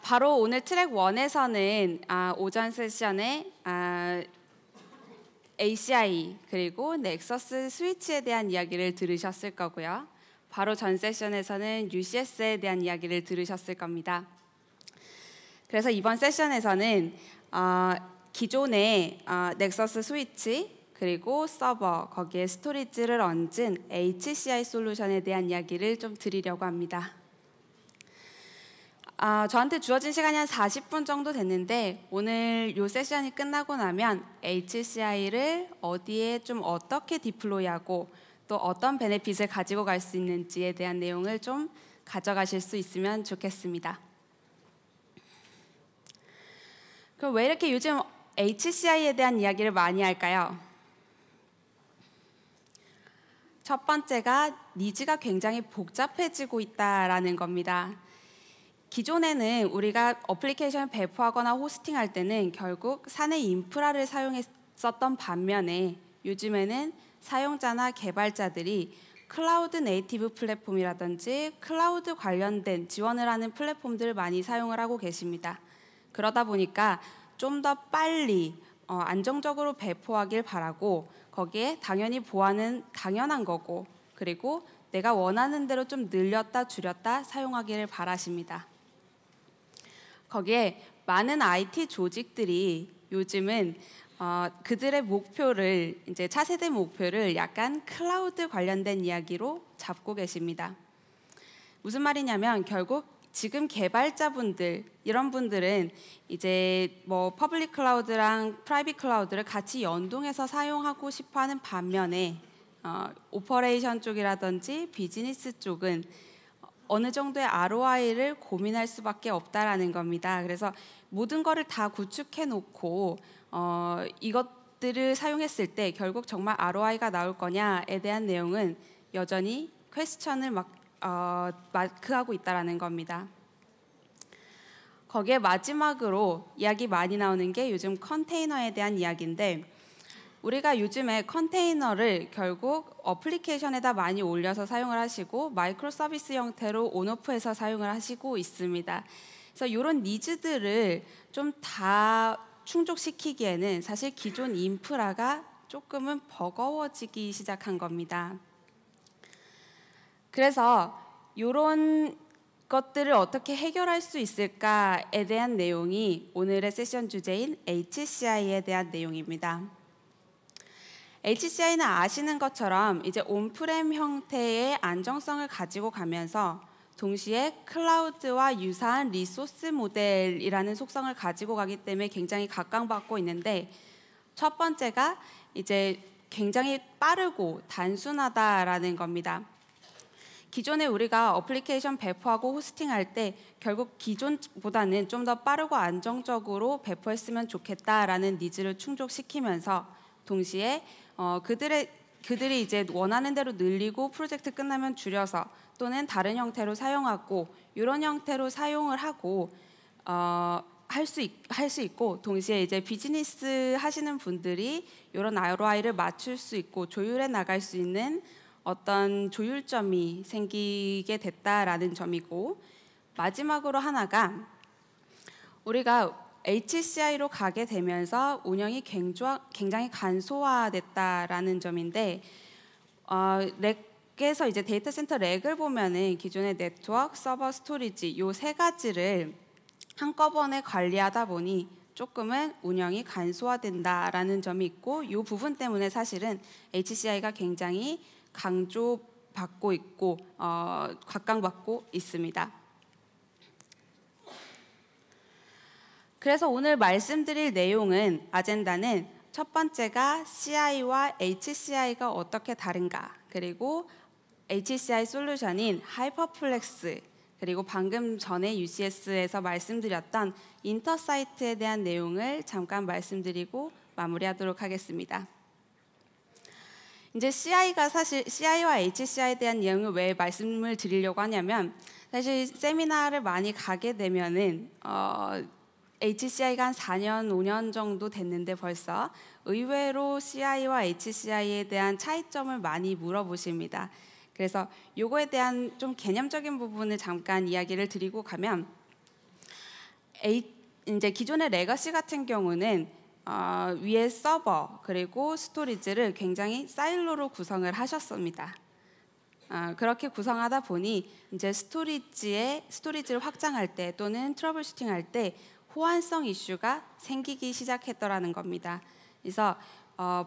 바로 오늘 트랙 1에서는 오전 세션에 ACI 그리고 넥서스 스위치에 대한 이야기를 들으셨을 거고요. 바로 전 세션에서는 UCS에 대한 이야기를 들으셨을 겁니다. 그래서 이번 세션에서는 기존의 넥서스 스위치 그리고 서버, 거기에 스토리지를 얹은 HCI 솔루션에 대한 이야기를 좀 드리려고 합니다. 저한테 주어진 시간이 한 40분 정도 됐는데 오늘 이 세션이 끝나고 나면 HCI를 어디에 좀 어떻게 디플로이하고 또 어떤 베네핏을 가지고 갈 수 있는지에 대한 내용을 좀 가져가실 수 있으면 좋겠습니다. 그럼 왜 이렇게 요즘 HCI에 대한 이야기를 많이 할까요? 첫 번째가 니즈가 굉장히 복잡해지고 있다라는 겁니다. 기존에는 우리가 어플리케이션을 배포하거나 호스팅할 때는 결국 사내 인프라를 사용했었던 반면에 요즘에는 사용자나 개발자들이 클라우드 네이티브 플랫폼이라든지 클라우드 관련된 지원을 하는 플랫폼들을 많이 사용을 하고 계십니다. 그러다 보니까 좀 더 빨리 안정적으로 배포하길 바라고 거기에 당연히 보안은 당연한 거고 그리고 내가 원하는 대로 좀 늘렸다 줄였다 사용하기를 바라십니다. 거기에 많은 IT 조직들이 요즘은 그들의 목표를 이제 차세대 목표를 약간 클라우드 관련된 이야기로 잡고 계십니다. 무슨 말이냐면 결국 지금 개발자분들 이런 분들은 이제 뭐 퍼블릭 클라우드랑 프라이빗 클라우드를 같이 연동해서 사용하고 싶어하는 반면에 오퍼레이션 쪽이라든지 비즈니스 쪽은 어느 정도의 ROI를 고민할 수밖에 없다라는 겁니다. 그래서 모든 거를 다 구축해 놓고 이것들을 사용했을 때 결국 정말 ROI가 나올 거냐에 대한 내용은 여전히 퀘스천을 마크하고 있다라는 겁니다. 거기에 마지막으로 이야기 많이 나오는 게 요즘 컨테이너에 대한 이야기인데 우리가 요즘에 컨테이너를 결국 어플리케이션에다 많이 올려서 사용을 하시고 마이크로 서비스 형태로 온오프해서 사용을 하시고 있습니다. 그래서 이런 니즈들을 좀 다 충족시키기에는 사실 기존 인프라가 조금은 버거워지기 시작한 겁니다. 그래서 이런 것들을 어떻게 해결할 수 있을까에 대한 내용이 오늘의 세션 주제인 HCI에 대한 내용입니다. HCI는 아시는 것처럼 이제 온프렘 형태의 안정성을 가지고 가면서 동시에 클라우드와 유사한 리소스 모델이라는 속성을 가지고 가기 때문에 굉장히 각광받고 있는데 첫 번째가 이제 굉장히 빠르고 단순하다라는 겁니다. 기존에 우리가 어플리케이션 배포하고 호스팅할 때 결국 기존보다는 좀 더 빠르고 안정적으로 배포했으면 좋겠다라는 니즈를 충족시키면서 동시에 그들이 이제 원하는 대로 늘리고 프로젝트 끝나면 줄여서 또는 다른 형태로 사용하고 이런 형태로 사용을 하고 할 수 있고 동시에 이제 비즈니스 하시는 분들이 이런 ROI를 맞출 수 있고 조율해 나갈 수 있는 어떤 조율점이 생기게 됐다라는 점이고 마지막으로 하나가 우리가 HCI로 가게 되면서 운영이 굉장히 간소화됐다라는 점인데 렉에서 이제 데이터 센터 렉을 보면은 기존의 네트워크, 서버, 스토리지 요 세 가지를 한꺼번에 관리하다 보니 조금은 운영이 간소화된다라는 점이 있고 이 부분 때문에 사실은 HCI가 굉장히 강조받고 있고 각광받고 있습니다. 그래서 오늘 말씀드릴 내용은 아젠다는 첫 번째가 CI와 HCI가 어떻게 다른가 그리고 HCI 솔루션인 하이퍼플렉스 그리고 방금 전에 UCS에서 말씀드렸던 인터사이트에 대한 내용을 잠깐 말씀드리고 마무리하도록 하겠습니다. 이제 CI와 HCI에 대한 내용을 왜 말씀을 드리려고 하냐면 사실 세미나를 많이 가게 되면은 HCI가 한 4년, 5년 정도 됐는데 벌써 의외로 CI와 HCI에 대한 차이점을 많이 물어보십니다. 그래서 요거에 대한 좀 개념적인 부분을 잠깐 이야기를 드리고 가면 이제 기존의 레거시 같은 경우는 위에 서버 그리고 스토리지를 굉장히 사일로로 구성을 하셨습니다. 그렇게 구성하다 보니 이제 스토리지를 확장할 때 또는 트러블 슈팅할 때 호환성 이슈가 생기기 시작했더라는 겁니다. 그래서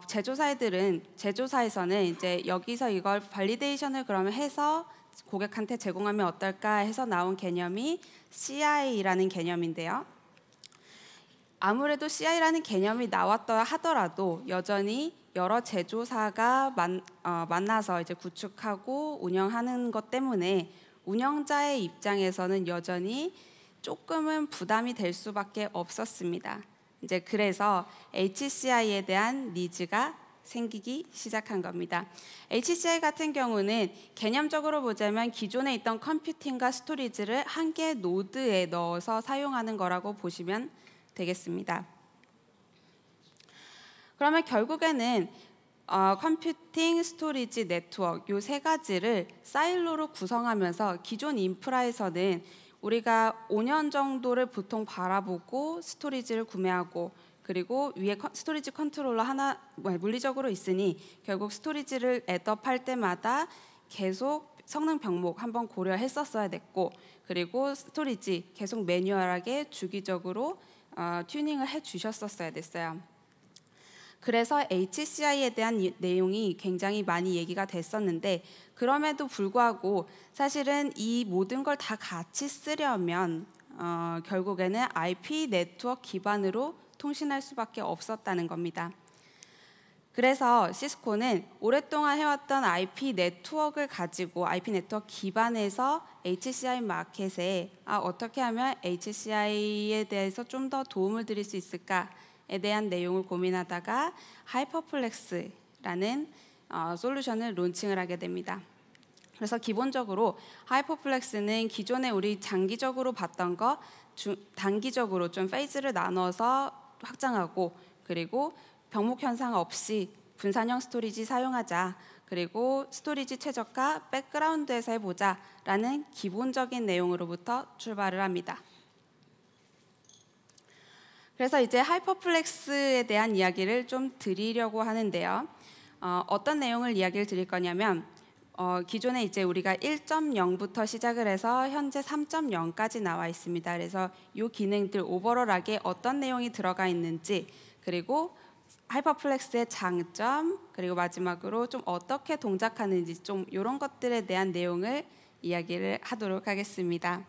제조사에서는 이제 여기서 이걸 발리데이션을 그러면 해서 고객한테 제공하면 어떨까 해서 나온 개념이 CI라는 개념인데요. 아무래도 CI라는 개념이 나왔다 하더라도 여전히 여러 제조사가 만나서 이제 구축하고 운영하는 것 때문에 운영자의 입장에서는 여전히 조금은 부담이 될 수밖에 없었습니다. 이제 그래서 HCI에 대한 니즈가 생기기 시작한 겁니다. HCI 같은 경우는 개념적으로 보자면 기존에 있던 컴퓨팅과 스토리지를 한 개의 노드에 넣어서 사용하는 거라고 보시면 되겠습니다. 그러면 결국에는 컴퓨팅, 스토리지, 네트워크 이 세 가지를 사일로로 구성하면서 기존 인프라에서는 우리가 5년 정도를 보통 바라보고 스토리지를 구매하고 그리고 위에 스토리지 컨트롤러 하나 물리적으로 있으니 결국 스토리지를 앱업할 때마다 계속 성능 병목 한번 고려했었어야 됐고 그리고 스토리지 계속 매뉴얼하게 주기적으로 튜닝을 해주셨었어야 됐어요. 그래서 HCI에 대한 내용이 굉장히 많이 얘기가 됐었는데 그럼에도 불구하고 사실은 이 모든 걸 다 같이 쓰려면 결국에는 IP 네트워크 기반으로 통신할 수밖에 없었다는 겁니다. 그래서 시스코는 오랫동안 해왔던 IP 네트워크를 가지고 IP 네트워크 기반에서 HCI 마켓에 어떻게 하면 HCI에 대해서 좀 더 도움을 드릴 수 있을까에 대한 내용을 고민하다가 하이퍼플렉스라는 솔루션을 론칭을 하게 됩니다. 그래서 기본적으로 하이퍼플렉스는 기존에 우리 장기적으로 봤던 거 단기적으로 좀 페이즈를 나눠서 확장하고 그리고 병목 현상 없이 분산형 스토리지 사용하자 그리고 스토리지 최적화 백그라운드에서 해보자 라는 기본적인 내용으로부터 출발을 합니다. 그래서 이제 하이퍼플렉스에 대한 이야기를 좀 드리려고 하는데요. 어떤 내용을 이야기를 드릴 거냐면 기존에 이제 우리가 1.0부터 시작을 해서 현재 3.0까지 나와 있습니다. 그래서 이 기능들 오버롤하게 어떤 내용이 들어가 있는지 그리고 하이퍼플렉스의 장점 그리고 마지막으로 좀 어떻게 동작하는지 좀 이런 것들에 대한 내용을 이야기를 하도록 하겠습니다.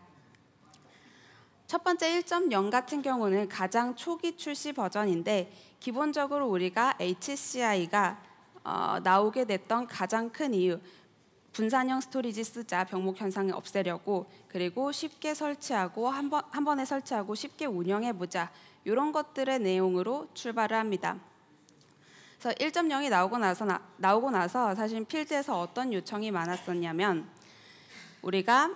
첫 번째 1.0 같은 경우는 가장 초기 출시 버전인데 기본적으로 우리가 HCI가 나오게 됐던 가장 큰 이유 분산형 스토리지 쓰자 병목 현상을 없애려고 그리고 쉽게 설치하고 한 번에 설치하고 쉽게 운영해보자 이런 것들의 내용으로 출발을 합니다. 그래서 1.0이 나오고 나서 사실 필드에서 어떤 요청이 많았었냐면 우리가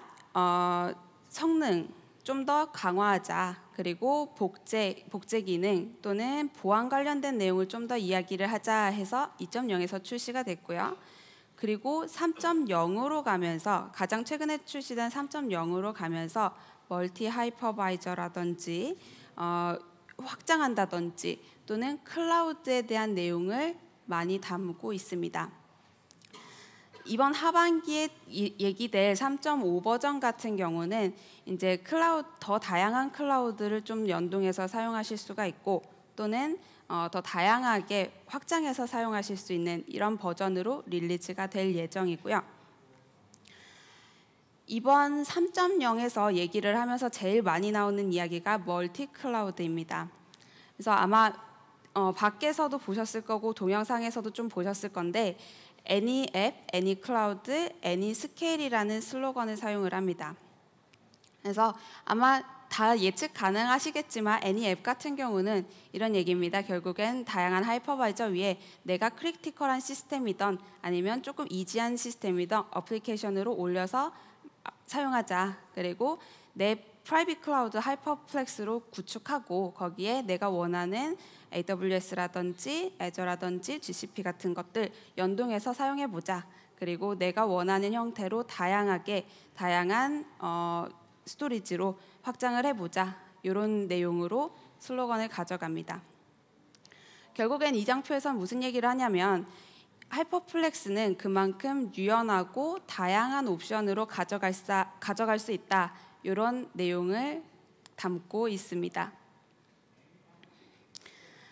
성능 좀 더 강화하자 그리고 복제 기능 또는 보안 관련된 내용을 좀 더 이야기를 하자 해서 2.0에서 출시가 됐고요. 그리고 3.0으로 가면서 가장 최근에 출시된 3.0으로 가면서 멀티 하이퍼바이저라든지 확장한다든지 또는 클라우드에 대한 내용을 많이 담고 있습니다. 이번 하반기에 얘기될 3.5 버전 같은 경우는 이제 더 다양한 클라우드를 좀 연동해서 사용하실 수가 있고 또는 더 다양하게 확장해서 사용하실 수 있는 이런 버전으로 릴리즈가 될 예정이고요. 이번 3.0에서 얘기를 하면서 제일 많이 나오는 이야기가 멀티 클라우드입니다. 그래서 아마 밖에서도 보셨을 거고 동영상에서도 좀 보셨을 건데 Any App, Any Cloud, Any Scale이라는 슬로건을 사용을 합니다. 그래서 아마 다 예측 가능하시겠지만 Any App 같은 경우는 이런 얘기입니다. 결국엔 다양한 하이퍼바이저 위에 내가 크리티컬한 시스템이던 아니면 조금 이지한 시스템이던 어플리케이션으로 올려서 사용하자. 그리고 내 프라이빗 클라우드 하이퍼플렉스로 구축하고 거기에 내가 원하는 AWS라든지 Azure라든지 GCP 같은 것들 연동해서 사용해보자. 그리고 내가 원하는 형태로 다양한 스토리지로 확장을 해보자. 이런 내용으로 슬로건을 가져갑니다. 결국엔 이 장표에서 무슨 얘기를 하냐면 하이퍼플렉스는 그만큼 유연하고 다양한 옵션으로 가져갈 수 있다. 이런 내용을 담고 있습니다.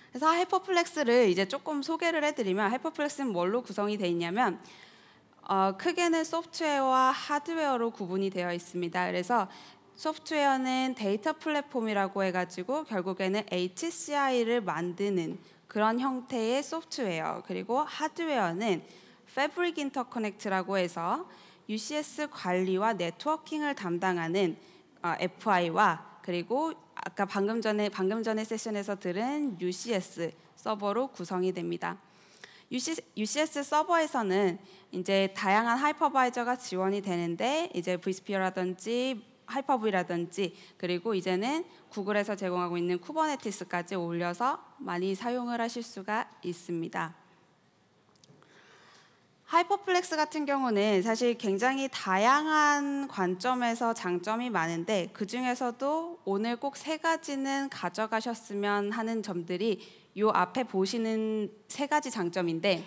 그래서 하이퍼플렉스를 이제 조금 소개를 해드리면 하이퍼플렉스는 뭘로 구성이 되어 있냐면 크게는 소프트웨어와 하드웨어로 구분이 되어 있습니다. 그래서 소프트웨어는 데이터 플랫폼이라고 해가지고 결국에는 HCI를 만드는 그런 형태의 소프트웨어, 그리고 하드웨어는 패브릭 인터커넥트라고 해서 UCS 관리와 네트워킹을 담당하는 FI와 그리고 아까 방금 전에 세션에서 들은 UCS 서버로 구성이 됩니다. UCS 서버에서는 이제 다양한 하이퍼바이저가 지원이 되는데 이제 vSphere라든지 하이퍼브라든지 그리고 이제는 구글에서 제공하고 있는 쿠버네티스까지 올려서 많이 사용을 하실 수가 있습니다. 하이퍼플렉스 같은 경우는 사실 굉장히 다양한 관점에서 장점이 많은데 그 중에서도 오늘 꼭 3가지는 가져가셨으면 하는 점들이 이 앞에 보시는 3가지 장점인데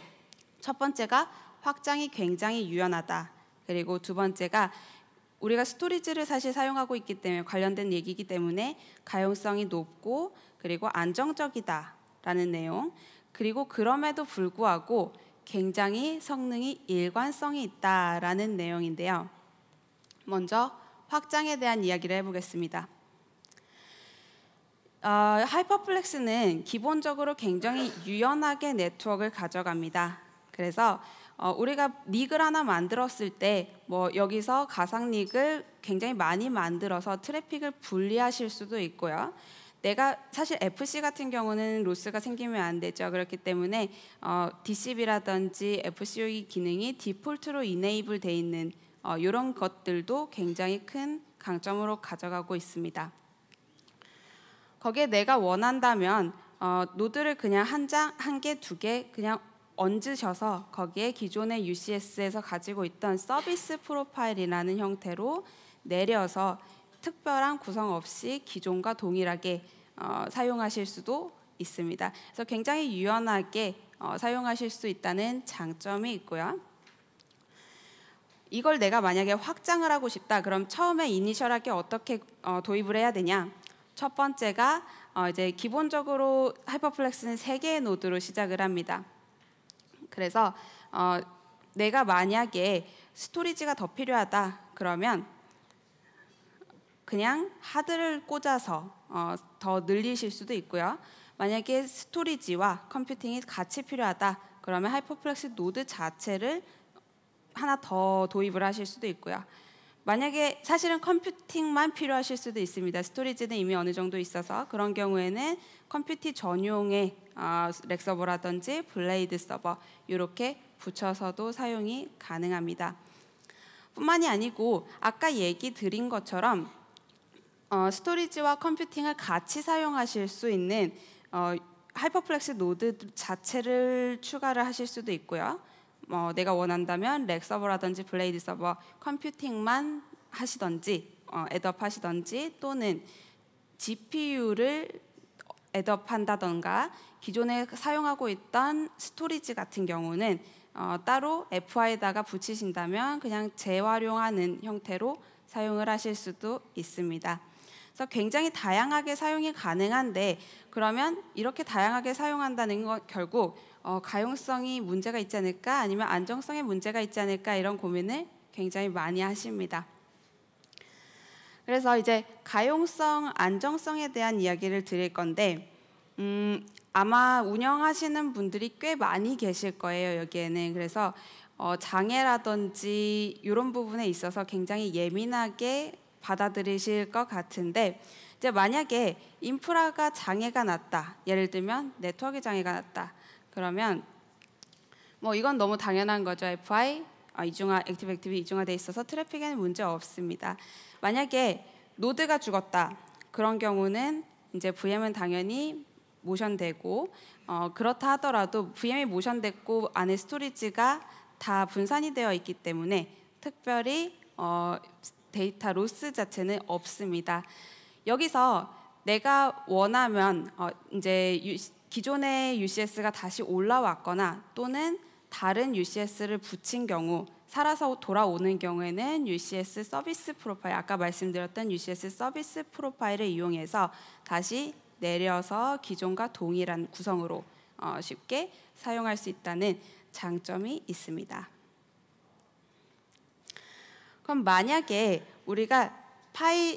첫 번째가 확장이 굉장히 유연하다. 그리고 두 번째가 우리가 스토리지를 사실 사용하고 있기 때문에 관련된 얘기이기 때문에 가용성이 높고 그리고 안정적이다라는 내용. 그리고 그럼에도 불구하고 굉장히 성능이 일관성이 있다라는 내용인데요. 먼저 확장에 대한 이야기를 해보겠습니다. 하이퍼플렉스는 기본적으로 굉장히 유연하게 네트워크를 가져갑니다. 그래서 우리가 닉을 하나 만들었을 때 뭐 여기서 가상 닉을 굉장히 많이 만들어서 트래픽을 분리하실 수도 있고요. 내가 사실 FC 같은 경우는 로스가 생기면 안 되죠. 그렇기 때문에 DCB라든지 FCOE 기능이 디폴트로 이네이블 돼 있는 이런 것들도 굉장히 큰 강점으로 가져가고 있습니다. 거기에 내가 원한다면 노드를 그냥 한 개, 2개 그냥 얹으셔서 거기에 기존의 UCS에서 가지고 있던 서비스 프로파일이라는 형태로 내려서 특별한 구성 없이 기존과 동일하게 사용하실 수도 있습니다. 그래서 굉장히 유연하게 사용하실 수 있다는 장점이 있고요. 이걸 내가 만약에 확장을 하고 싶다. 그럼 처음에 이니셜하게 어떻게 도입을 해야 되냐? 첫 번째가 이제 기본적으로 하이퍼플렉스는 3개의 노드로 시작을 합니다. 그래서 내가 만약에 스토리지가 더 필요하다 그러면 그냥 하드를 꽂아서 더 늘리실 수도 있고요. 만약에 스토리지와 컴퓨팅이 같이 필요하다 그러면 하이퍼플렉스 노드 자체를 하나 더 도입을 하실 수도 있고요. 만약에 사실은 컴퓨팅만 필요하실 수도 있습니다. 스토리지는 이미 어느 정도 있어서 그런 경우에는 컴퓨팅 전용의 렉서버라든지 블레이드 서버 이렇게 붙여서도 사용이 가능합니다. 뿐만이 아니고 아까 얘기 드린 것처럼 스토리지와 컴퓨팅을 같이 사용하실 수 있는 하이퍼플렉스 노드 자체를 추가를 하실 수도 있고요. 내가 원한다면 렉서버라든지 블레이드 서버 컴퓨팅만 하시던지 애드업 하시던지 또는 GPU를 애드업 한다던가 기존에 사용하고 있던 스토리지 같은 경우는 따로 FI에다가 붙이신다면 그냥 재활용하는 형태로 사용을 하실 수도 있습니다. 그래서 굉장히 다양하게 사용이 가능한데 그러면 이렇게 다양하게 사용한다는 건 결국 가용성이 문제가 있지 않을까 아니면 안정성에 문제가 있지 않을까 이런 고민을 굉장히 많이 하십니다. 그래서 이제 가용성, 안정성에 대한 이야기를 드릴 건데 아마 운영하시는 분들이 꽤 많이 계실 거예요, 여기에는. 그래서 장애라든지 이런 부분에 있어서 굉장히 예민하게 받아들이실 것 같은데 이제 만약에 인프라가 장애가 났다. 예를 들면 네트워크 장애가 났다. 그러면 뭐 이건 너무 당연한 거죠. FI 액티브 이중화돼 있어서 트래픽에는 문제 없습니다. 만약에 노드가 죽었다. 그런 경우는 이제 VM은 당연히 모션되고 그렇다 하더라도 VM이 모션됐고 안에 스토리지가 다 분산이 되어 있기 때문에 특별히 데이터 로스 자체는 없습니다. 여기서 내가 원하면 이제 기존의 UCS가 다시 올라왔거나 또는 다른 UCS를 붙인 경우, 살아서 돌아오는 경우에는 UCS 서비스 프로파일, 아까 말씀드렸던 UCS 서비스 프로파일을 이용해서 다시 내려서 기존과 동일한 구성으로 쉽게 사용할 수 있다는 장점이 있습니다. 그럼 만약에 우리가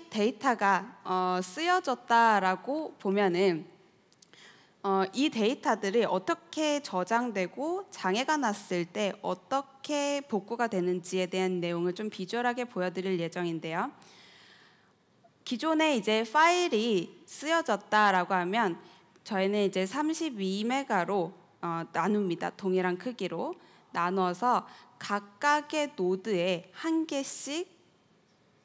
데이터가 쓰여졌다라고 보면은 이 데이터들이 어떻게 저장되고 장애가 났을 때 어떻게 복구가 되는지에 대한 내용을 좀 비주얼하게 보여드릴 예정인데요. 기존에 이제 파일이 쓰여졌다라고 하면 저희는 이제 32메가로 나눕니다. 동일한 크기로 나눠서 각각의 노드에 한 개씩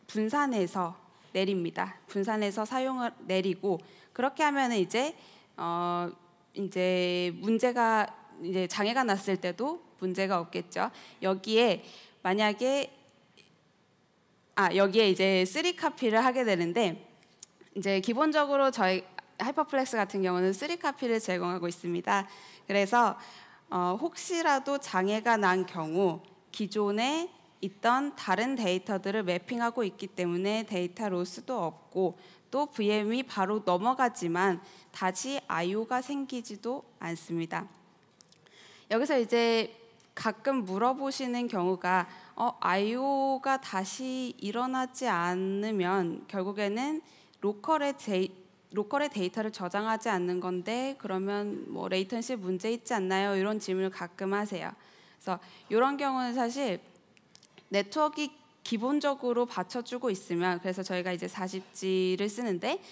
분산해서 내립니다. 분산해서 사용을 내리고, 그렇게 하면 이제 문제가 이제 장애가 났을 때도 문제가 없겠죠. 여기에 만약에 여기에 이제 3카피를 하게 되는데, 이제 기본적으로 저희 하이퍼플렉스 같은 경우는 3카피를 제공하고 있습니다. 그래서 혹시라도 장애가 난 경우 기존에 있던 다른 데이터들을 매핑하고 있기 때문에 데이터 로스도 없고, 또 VM이 바로 넘어가지만 다시 IO가 생기지도 않습니다. 여기서 이제 가끔 물어보시는 경우가 IO가 다시 일어나지 않으면 결국에는 로컬의 데이터를 저장하지 않는 건데 그러면 뭐 레이턴시 문제 있지 않나요? 이런 질문을 가끔 하세요. 그래서 이런 경우는 사실 네트워크가 기본적으로 받쳐주고 있으면, 그래서 저희가 이제 40G를 쓰는데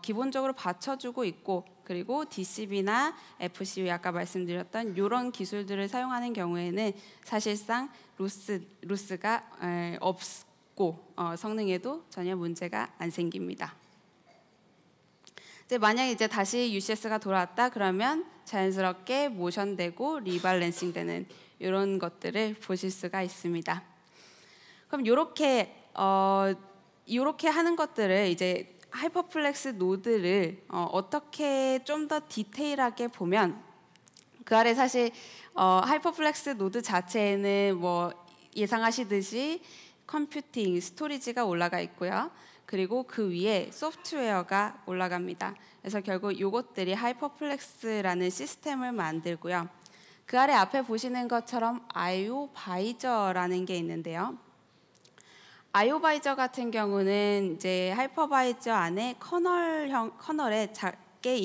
기본적으로 받쳐주고 있고, 그리고 DCB나 FCU 아까 말씀드렸던 이런 기술들을 사용하는 경우에는 사실상 로스가 없고 성능에도 전혀 문제가 안 생깁니다. 이제 만약에 이제 다시 UCS가 돌아왔다 그러면 자연스럽게 모션되고 리밸런싱 되는 이런 것들을 보실 수가 있습니다. 그럼 이렇게 하는 것들을 이제 하이퍼플렉스 노드를 어떻게 좀 더 디테일하게 보면, 그 아래 사실 하이퍼플렉스 노드 자체에는 뭐 예상하시듯이 컴퓨팅, 스토리지가 올라가 있고요. 그리고 그 위에 소프트웨어가 올라갑니다. 그래서 결국 이것들이 하이퍼플렉스라는 시스템을 만들고요. 그 아래 앞에 보시는 것처럼 IO 바이저라는 게 있는데요. IO 바이저 같은 경우는 이제 하이퍼바이저 안에 커널에 작게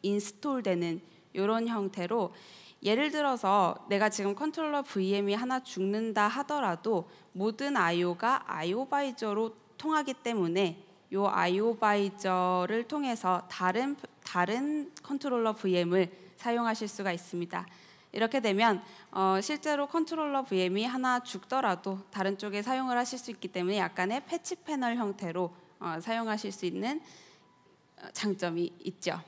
인스톨되는 이런 형태로, 예를 들어서 내가 지금 컨트롤러 VM이 하나 죽는다 하더라도 모든 IO가 IO 바이저로 통하기 때문에 이 IO 바이저를 통해서 다른 컨트롤러 VM을 사용하실 수가 있습니다. 이렇게 되면 실제로 컨트롤러 VM이 하나 죽더라도 다른 쪽에 사용을 하실 수 있기 때문에 약간의 패치 패널 형태로 사용하실 수 있는 장점이 있죠.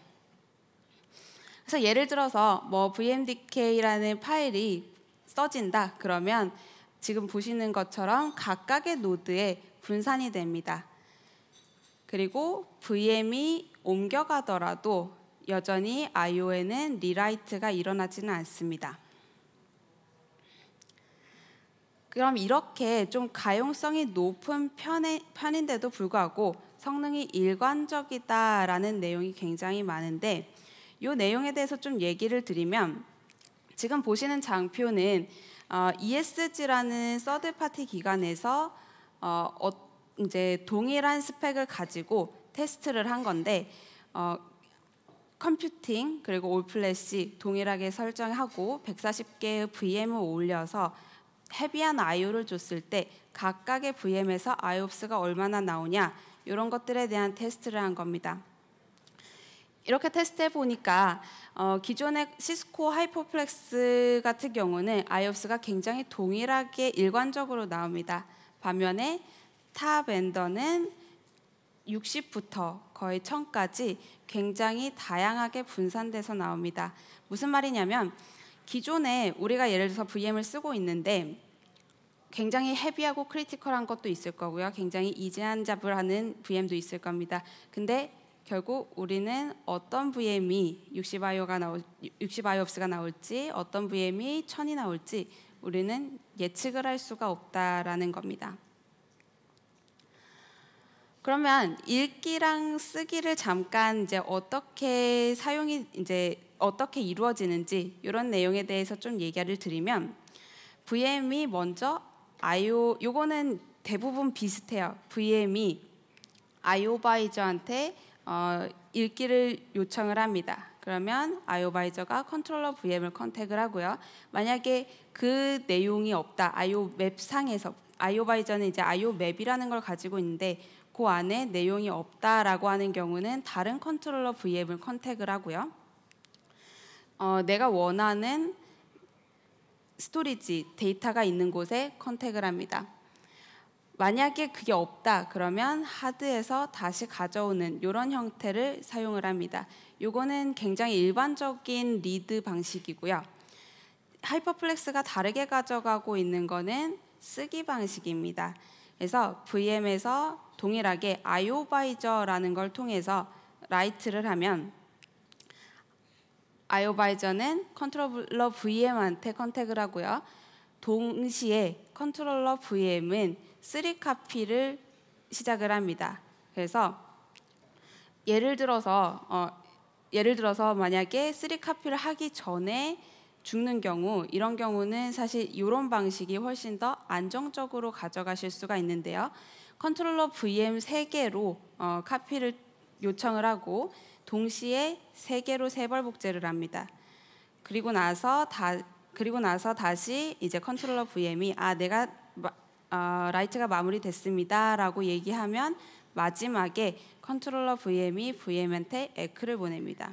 그래서 예를 들어서 뭐 VMDK라는 파일이 써진다 그러면 지금 보시는 것처럼 각각의 노드에 분산이 됩니다. 그리고 VM이 옮겨가더라도 여전히 IO에는 리라이트가 일어나지는 않습니다. 그럼 이렇게 좀 가용성이 높은 편인데도 불구하고 성능이 일관적이다라는 내용이 굉장히 많은데, 이 내용에 대해서 좀 얘기를 드리면, 지금 보시는 장표는 ESG라는 서드파티 기관에서 이제 동일한 스펙을 가지고 테스트를 한 건데, 컴퓨팅 그리고 올플래시 동일하게 설정하고 140개의 VM을 올려서 헤비한 IO를 줬을 때 각각의 VM에서 IOPS가 얼마나 나오냐, 이런 것들에 대한 테스트를 한 겁니다. 이렇게 테스트해 보니까 기존의 시스코 하이퍼플렉스 같은 경우는 IOPS가 굉장히 동일하게 일관적으로 나옵니다. 반면에 타 벤더는 60부터 거의 1000까지 굉장히 다양하게 분산돼서 나옵니다. 무슨 말이냐면, 기존에 우리가 예를 들어서 VM을 쓰고 있는데 굉장히 헤비하고 크리티컬한 것도 있을 거고요. 굉장히 이지한 잡을 하는 VM도 있을 겁니다. 근데 결국 우리는 어떤 VM이 60IOPS가 나올지 어떤 VM이 1000이 나올지 우리는 예측을 할 수가 없다라는 겁니다. 그러면 읽기랑 쓰기를 잠깐 이제 어떻게 사용이 이제 어떻게 이루어지는지 이런 내용에 대해서 좀 얘기를 드리면 VM이 먼저 요거는 대부분 비슷해요. VM이 IO바이저한테 읽기를 요청을 합니다. 그러면 IO바이저가 컨트롤러 VM을 컨택을 하고요. 만약에 그 내용이 없다. IO맵 상에서 IO바이저는 이제 IO맵이라는 걸 가지고 있는데 그 안에 내용이 없다라고 하는 경우는 다른 컨트롤러 VM을 컨택을 하고요. 내가 원하는 스토리지, 데이터가 있는 곳에 컨택을 합니다. 만약에 그게 없다 그러면 하드에서 다시 가져오는 이런 형태를 사용을 합니다. 이거는 굉장히 일반적인 리드 방식이고요. 하이퍼플렉스가 다르게 가져가고 있는 거는 쓰기 방식입니다. 그래서 VM에서 동일하게 IO바이저라는 걸 통해서 라이트를 하면 IO바이저는 컨트롤러 VM한테 컨택을 하고요. 동시에 컨트롤러 VM은 3카피를 시작을 합니다. 그래서 예를 들어서 만약에 3카피를 하기 전에 죽는 경우 이런 경우는 사실 이런 방식이 훨씬 더 안정적으로 가져가실 수가 있는데요. 컨트롤러 VM 3개로 카피를 요청을 하고 동시에 3개로 세벌 복제를 합니다. 그리고 나서 다시 이제 컨트롤러 VM이 내가 라이트가 마무리됐습니다라고 얘기하면 마지막에 컨트롤러 VM이 VM한테 에크를 보냅니다.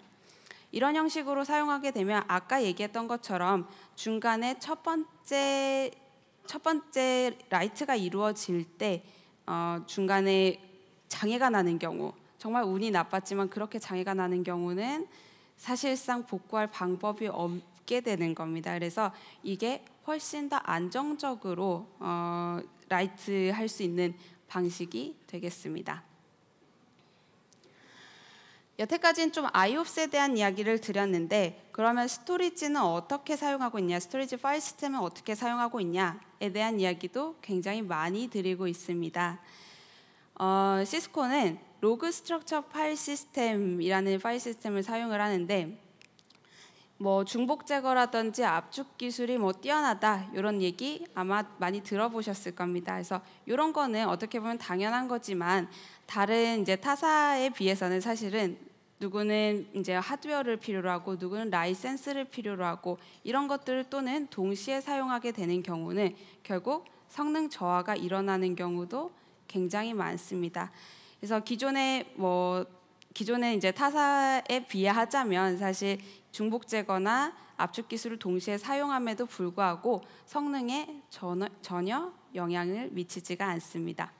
이런 형식으로 사용하게 되면 아까 얘기했던 것처럼 중간에 첫 번째 라이트가 이루어질 때 중간에 장애가 나는 경우 정말 운이 나빴지만 그렇게 장애가 나는 경우는 사실상 복구할 방법이 없게 되는 겁니다. 그래서 이게 훨씬 더 안정적으로 라이트 할 수 있는 방식이 되겠습니다. 여태까지는 좀 IOPS에 대한 이야기를 드렸는데 그러면 스토리지는 어떻게 사용하고 있냐, 스토리지 파일 시스템은 어떻게 사용하고 있냐에 대한 이야기도 굉장히 많이 드리고 있습니다. 시스코는 로그 스트럭처 파일 시스템이라는 파일 시스템을 사용을 하는데 중복 제거라든지 압축 기술이 뛰어나다 이런 얘기 아마 많이 들어보셨을 겁니다. 그래서 이런 거는 어떻게 보면 당연한 거지만 다른 이제 타사에 비해서는 사실은 누구는 이제 하드웨어를 필요로 하고 누구는 라이센스를 필요로 하고 이런 것들을 또는 동시에 사용하게 되는 경우는 결국 성능 저하가 일어나는 경우도 굉장히 많습니다. 그래서 기존에 이제 타사에 비하자면 사실 중복 제거나 압축 기술을 동시에 사용함에도 불구하고 성능에 전혀 영향을 미치지가 않습니다.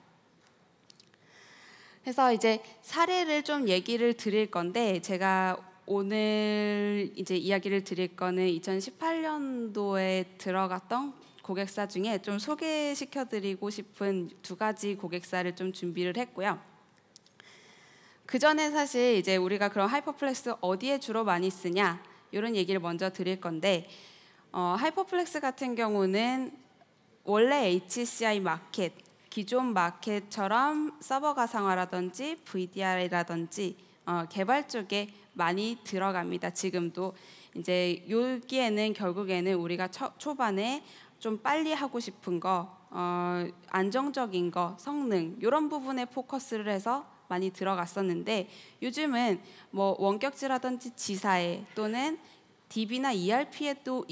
그래서 이제 사례를 좀 얘기를 드릴 건데 제가 오늘 이제 이야기를 드릴 거는 2018년도에 들어갔던 고객사 중에 좀 소개시켜드리고 싶은 2가지 고객사를 좀 준비를 했고요. 그 전에 사실 이제 우리가 그런 하이퍼플렉스 어디에 주로 많이 쓰냐 이런 얘기를 먼저 드릴 건데 하이퍼플렉스 같은 경우는 원래 HCI 마켓 기존 마켓처럼 서버 가상화라든지 VDR이라든지 개발 쪽에 많이 들어갑니다. 지금도 이제 여기에는 결국에는 우리가 초반에 좀 빨리 하고 싶은 거, 안정적인 거, 성능 이런 부분에 포커스를 해서 많이 들어갔었는데 요즘은 원격지라든지 지사에 또는 DB나 ERP도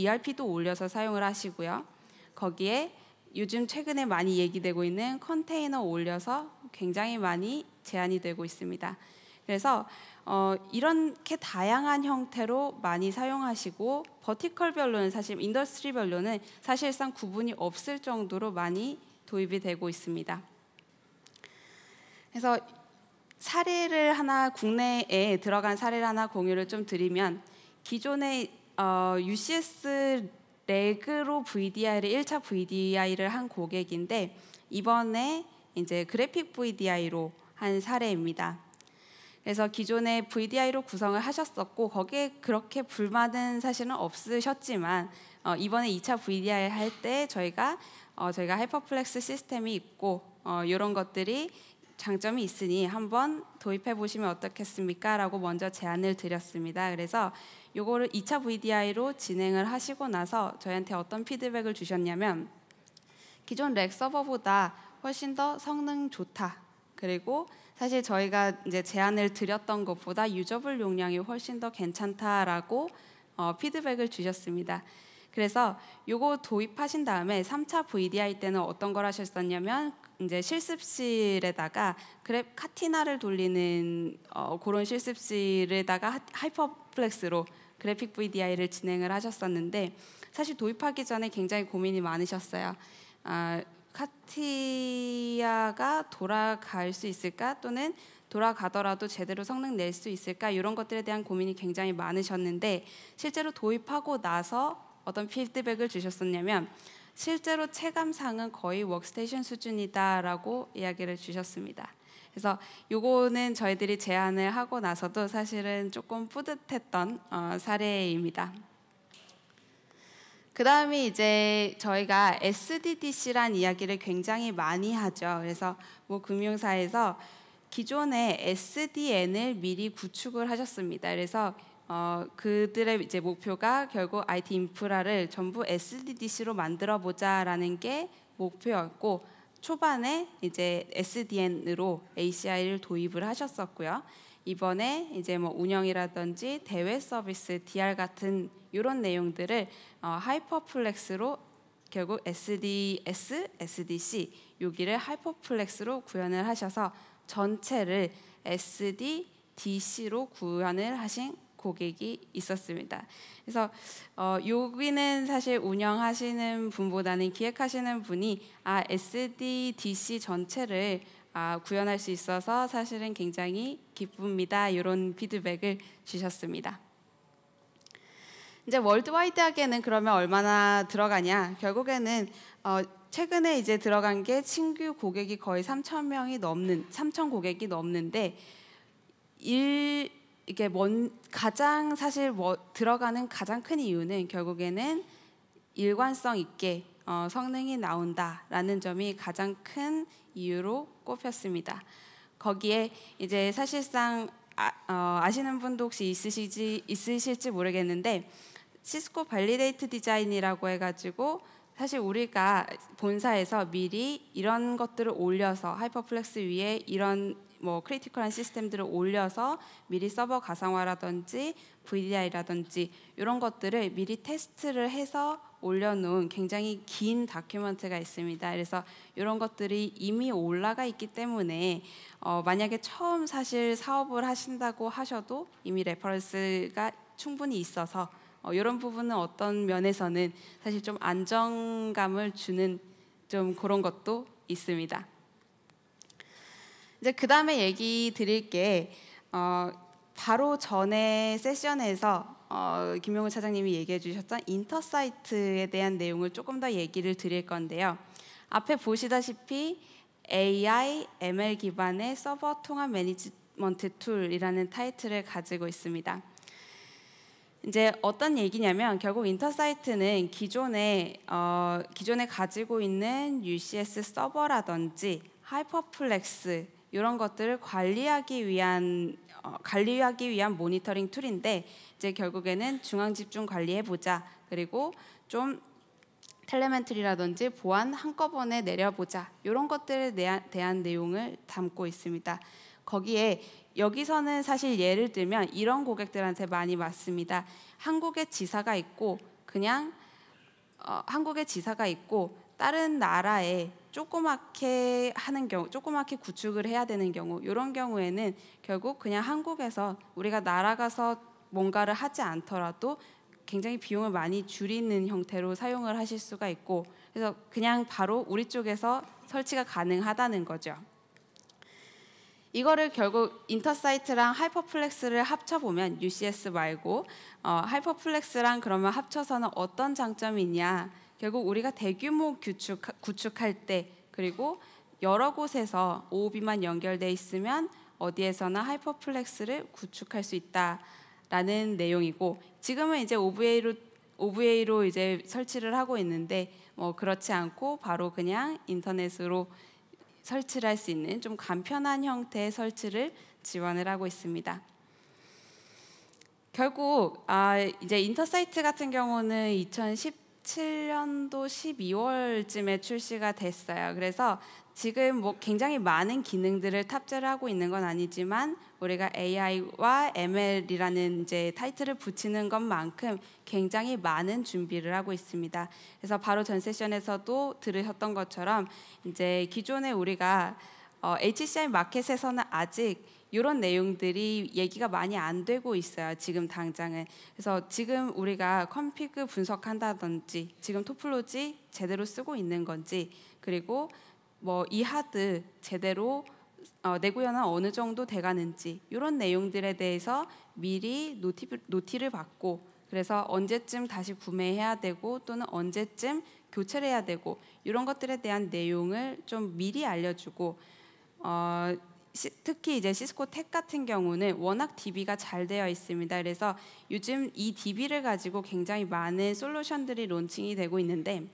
올려서 사용을 하시고요. 거기에 요즘 최근에 많이 얘기되고 있는 컨테이너 올려서 굉장히 많이 제한이 되고 있습니다. 그래서 이렇게 다양한 형태로 많이 사용하시고 버티컬별로는 사실 인더스트리별로는 사실상 구분이 없을 정도로 많이 도입이 되고 있습니다. 그래서 사례를 하나 국내에 들어간 사례를 하나 공유를 좀 드리면 기존에 UCS 레그로 VDI를 1차 VDI를 한 고객인데 이번에 이제 그래픽 VDI로 한 사례입니다. 그래서 기존에 VDI로 구성을 하셨었고 거기에 그렇게 불만은 사실은 없으셨지만 이번에 2차 VDI 할 때 저희가 하이퍼플렉스 시스템이 있고 이런 것들이 장점이 있으니 한번 도입해 보시면 어떻겠습니까? 라고 먼저 제안을 드렸습니다. 그래서 요거를 2차 VDI로 진행을 하시고 나서 저희한테 어떤 피드백을 주셨냐면 기존 렉 서버보다 훨씬 더 성능 좋다. 그리고 사실 저희가 이제 제안을 드렸던 것보다 유저블 용량이 훨씬 더 괜찮다라고 피드백을 주셨습니다. 그래서 요거 도입하신 다음에 3차 VDI 때는 어떤 걸 하셨었냐면 이제 실습실에다가 그랩 카티나를 돌리는 그런 실습실에다가 하이퍼플렉스로 그래픽 VDI를 진행을 하셨었는데 사실 도입하기 전에 굉장히 고민이 많으셨어요. 카티아가 돌아갈 수 있을까? 또는 돌아가더라도 제대로 성능 낼 수 있을까? 이런 것들에 대한 고민이 굉장히 많으셨는데 실제로 도입하고 나서 어떤 피드백을 주셨었냐면 실제로 체감상은 거의 워크스테이션 수준이다라고 이야기를 주셨습니다. 그래서 요거는 저희들이 제안을 하고 나서도 사실은 조금 뿌듯했던 사례입니다. 그 다음에 이제 저희가 SDDC란 이야기를 굉장히 많이 하죠. 그래서 뭐 금융사에서 기존의 SDN을 미리 구축을 하셨습니다. 그래서 그들의 이제 목표가 결국 IT 인프라를 전부 SDDC로 만들어 보자라는 게 목표였고 초반에 이제 SDN으로 ACI를 도입을 하셨었고요. 이번에 이제 뭐 운영이라든지 대외 서비스, DR 같은 이런 내용들을 하이퍼플렉스로 결국 SDS, SDC 여기를 하이퍼플렉스로 구현을 하셔서 전체를 SDDC로 구현을 하신 고객이 있었습니다. 그래서 여기는 사실 운영하시는 분보다는 기획하시는 분이 SDDC 전체를 구현할 수 있어서 사실은 굉장히 기쁩니다. 이런 피드백을 주셨습니다. 이제 월드와이드하게는 그러면 얼마나 들어가냐? 결국에는 최근에 이제 들어간 게 신규 고객이 거의 3,000 고객이 넘는데 이게 가장 사실 들어가는 가장 큰 이유는 결국에는 일관성 있게 성능이 나온다라는 점이 가장 큰 이유로 꼽혔습니다. 거기에 이제 사실상 아시는 분도 혹시 있으실지 모르겠는데 시스코 발리데이트 디자인이라고 해가지고 사실 우리가 본사에서 미리 이런 것들을 올려서 하이퍼플렉스 위에 이런 뭐 크리티컬한 시스템들을 올려서 미리 서버 가상화라든지 VDI라든지 이런 것들을 미리 테스트를 해서 올려놓은 굉장히 긴 다큐멘트가 있습니다. 그래서 이런 것들이 이미 올라가 있기 때문에 만약에 처음 사실 사업을 하신다고 하셔도 이미 레퍼런스가 충분히 있어서 이런 부분은 어떤 면에서는 사실 좀 안정감을 주는 좀 그런 것도 있습니다. 이제 그 다음에 얘기 드릴 게 바로 전에 세션에서 김용우 차장님이 얘기해 주셨던 인터사이트에 대한 내용을 조금 더 얘기를 드릴 건데요. 앞에 보시다시피 AI, ML 기반의 서버 통합 매니지먼트 툴이라는 타이틀을 가지고 있습니다. 이제 어떤 얘기냐면 결국 인터사이트는 기존에 가지고 있는 UCS 서버라든지 하이퍼플렉스 이런 것들을 관리하기 위한 모니터링 툴인데 이제 결국에는 중앙 집중 관리해 보자. 그리고 좀 텔레멘트리라든지 보안 한꺼번에 내려보자. 이런 것들에 대한 내용을 담고 있습니다. 거기에 여기서는 사실 예를 들면 이런 고객들한테 많이 맞습니다. 한국에 지사가 있고 다른 나라에 조그맣게 하는 경우, 조그맣게 구축을 해야 되는 경우, 이런 경우에는 결국 그냥 한국에서 우리가 날아가서 뭔가를 하지 않더라도 굉장히 비용을 많이 줄이는 형태로 사용을 하실 수가 있고, 그래서 그냥 바로 우리 쪽에서 설치가 가능하다는 거죠. 이거를 결국 인터사이트랑 하이퍼플렉스를 합쳐보면 UCS 말고 하이퍼플렉스랑 그러면 합쳐서는 어떤 장점이 있냐, 결국 우리가 대규모 구축할 때 그리고 여러 곳에서 OOB만 연결돼 있으면 어디에서나 하이퍼플렉스를 구축할 수 있다라는 내용이고, 지금은 이제 OVA로 이제 설치를 하고 있는데 그렇지 않고 바로 그냥 인터넷으로 설치를 할 수 있는 좀 간편한 형태의 설치를 지원을 하고 있습니다. 결국 이제 인터사이트 같은 경우는 2017년도 12월쯤에 출시가 됐어요. 그래서 지금 굉장히 많은 기능들을 탑재를 하고 있는 건 아니지만 우리가 AI와 ML이라는 이제 타이틀을 붙이는 것만큼 굉장히 많은 준비를 하고 있습니다. 그래서 바로 전 세션에서도 들으셨던 것처럼 이제 기존에 우리가 HCI 마켓에서는 아직 이런 내용들이 얘기가 많이 안 되고 있어요. 지금 당장은. 그래서 지금 우리가 컴피그 분석한다든지 지금 토플로지 제대로 쓰고 있는 건지, 그리고 이 하드 제대로 내구현은 어느 정도 돼가는지, 이런 내용들에 대해서 미리 노티를 받고, 그래서 언제쯤 다시 구매해야 되고 또는 언제쯤 교체를 해야 되고, 이런 것들에 대한 내용을 좀 미리 알려주고, 특히 이제 시스코 텍 같은 경우는 워낙 DB가 잘 되어 있습니다. 그래서 요즘 이 DB를 가지고 굉장히 많은 솔루션들이 론칭이 되고 있는데,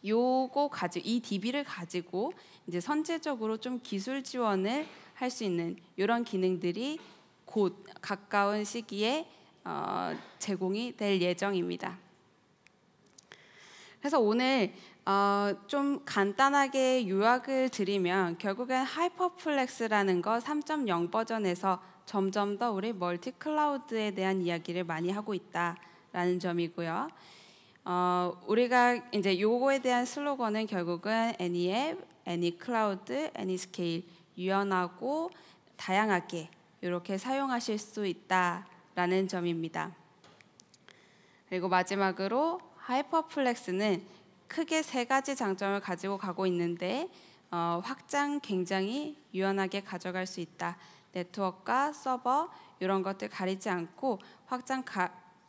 이 DB를 가지고 이제 선제적으로 좀 기술 지원을 할 수 있는 이런 기능들이 곧 가까운 시기에 제공이 될 예정입니다. 그래서 오늘 좀 간단하게 요약을 드리면, 결국엔 하이퍼플렉스라는 거 3.0 버전에서 점점 더 우리 멀티 클라우드에 대한 이야기를 많이 하고 있다라는 점이고요. 우리가 이제 요거에 대한 슬로건은 결국은 Any App, Any Cloud, Any Scale, 유연하고 다양하게 이렇게 사용하실 수 있다라는 점입니다. 그리고 마지막으로 하이퍼플렉스는 크게 3가지 장점을 가지고 가고 있는데, 확장 굉장히 유연하게 가져갈 수 있다. 네트워크와 서버 이런 것들 가리지 않고 확장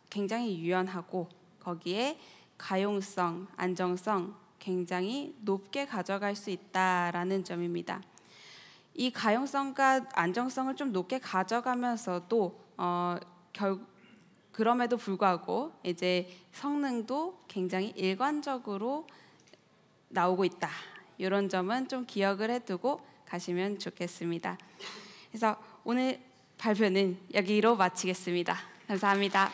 굉장히 유연하고, 거기에 가용성, 안정성 굉장히 높게 가져갈 수 있다라는 점입니다. 이 가용성과 안정성을 좀 높게 가져가면서도 그럼에도 불구하고 이제 성능도 굉장히 일관적으로 나오고 있다. 이런 점은 좀 기억을 해두고 가시면 좋겠습니다. 그래서 오늘 발표는 여기로 마치겠습니다. 감사합니다.